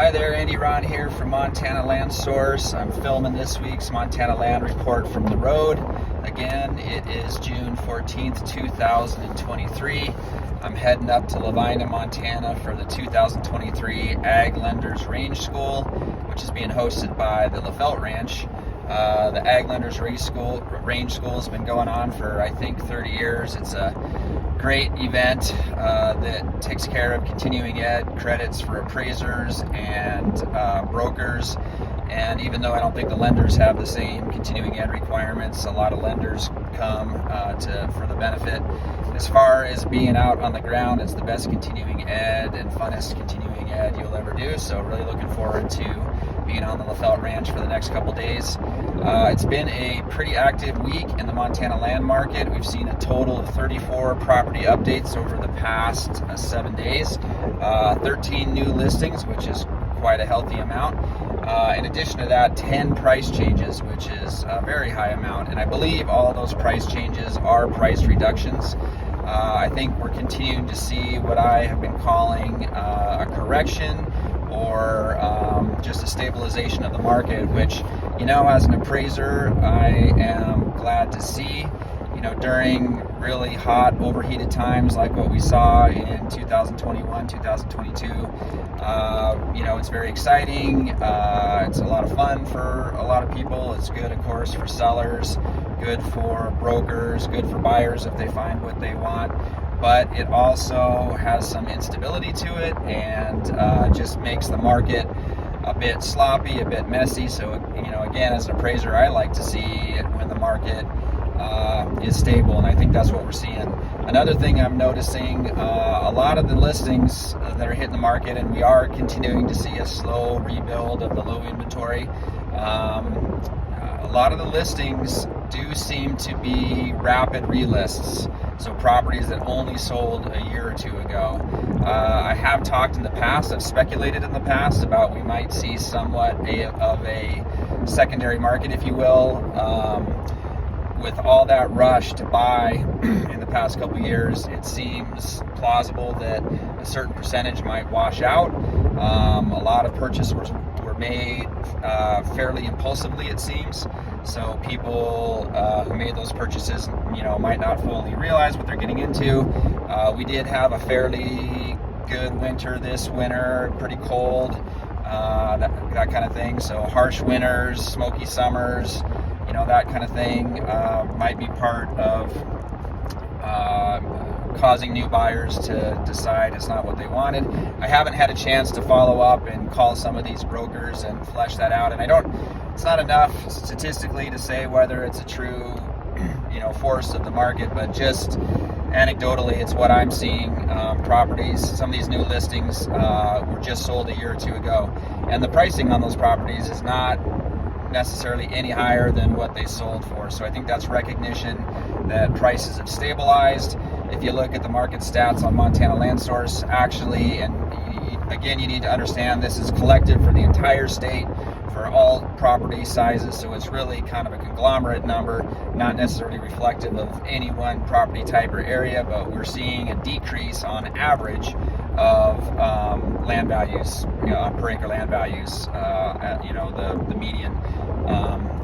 Hi there, Andy Ron here from Montana Land Source. I'm filming this week's Montana Land Report from the road. Again, it is June 14th, 2023. I'm heading up to Lavina, Montana for the 2023 Ag Lenders Range School, which is being hosted by the Lafelt Ranch. The Ag Lenders Range School has been going on for, I think, 30 years. It's a great event that takes care of continuing ed credits for appraisers and brokers. And even though I don't think the lenders have the same continuing ed requirements, a lot of lenders come for the benefit. As far as being out on the ground, it's the best continuing ed and funnest continuing ed you'll ever do. So really looking forward to being on the Lafelt Ranch for the next couple days. It's been a pretty active week in the Montana land market. We've seen a total of 34 property updates over the past 7 days, 13 new listings, which is quite a healthy amount. In addition to that, 10 price changes, which is a very high amount. And I believe all those price changes are price reductions. I think we're continuing to see what I have been calling a correction or just a stabilization of the market, which, as an appraiser, I am glad to see. During really hot, overheated times like what we saw in 2021, 2022, it's very exciting. It's a lot of fun for a lot of people. It's good, of course, for sellers, good for brokers, good for buyers if they find what they want. But it also has some instability to it and just makes the market a bit sloppy, a bit messy. So, again, as an appraiser, I like to see it when the market is stable, and I think that's what we're seeing. Another thing I'm noticing, a lot of the listings that are hitting the market, and we are continuing to see a slow rebuild of the low inventory. A lot of the listings do seem to be rapid relists, so properties that only sold a year or two ago. I have talked in the past, I've speculated in the past about we might see somewhat of a secondary market, if you will. With all that rush to buy in the past couple of years, it seems plausible that a certain percentage might wash out. A lot of purchases were made fairly impulsively, it seems. So people who made those purchases, might not fully realize what they're getting into. We did have a fairly good winter this winter, pretty cold, that kind of thing. So harsh winters, smoky summers, that kind of thing might be part of causing new buyers to decide it's not what they wanted. I haven't had a chance to follow up and call some of these brokers and flesh that out, and it's not enough statistically to say whether it's a true force of the market, but just anecdotally, it's what I'm seeing. Properties, some of these new listings were just sold a year or two ago, and the pricing on those properties is not necessarily any higher than what they sold for. So I think that's recognition that prices have stabilized. If you look at the market stats on Montana Land Source, actually, and again, you need to understand this is collected for the entire state for all property sizes, so it's really kind of a conglomerate number, not necessarily reflective of any one property type or area, but we're seeing a decrease on average of land values, per acre land values, the median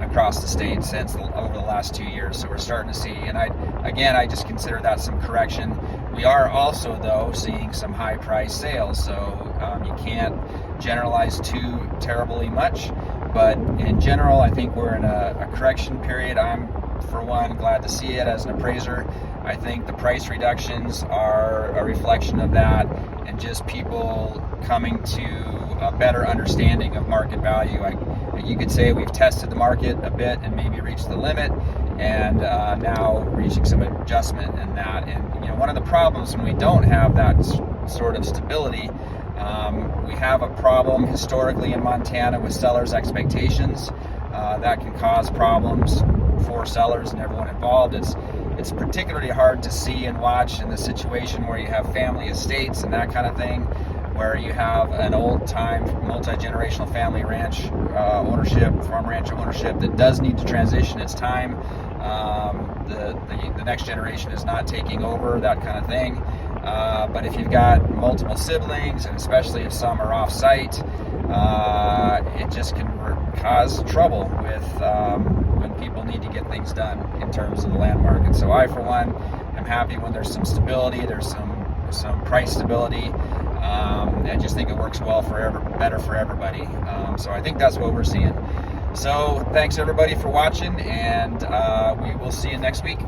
across the state since over the last 2 years. So we're starting to see, and I just consider that some correction. We are also, though, seeing some high price sales, so you can't generalize too terribly much, but in general, I think we're in a correction period. I'm, for one, glad to see it as an appraiser. I think the price reductions are a reflection of that, and just people coming to a better understanding of market value. You could say we've tested the market a bit and maybe reached the limit, and now reaching some adjustment in that. And one of the problems when we don't have that sort of stability, we have a problem historically in Montana with sellers' expectations. That can cause problems for sellers and everyone involved. It's particularly hard to see and watch in the situation where you have family estates and that kind of thing, where you have an old-time multi-generational family ranch ownership, farm ranch ownership that does need to transition. It's time. The next generation is not taking over, that kind of thing. But if you've got multiple siblings, and especially if some are off-site, it just can cause trouble with when people need to get things done in terms of the land market. So I, for one, am happy when there's some stability, there's some price stability. I just think it works well better for everybody. So I think that's what we're seeing. So thanks everybody for watching, and we will see you next week.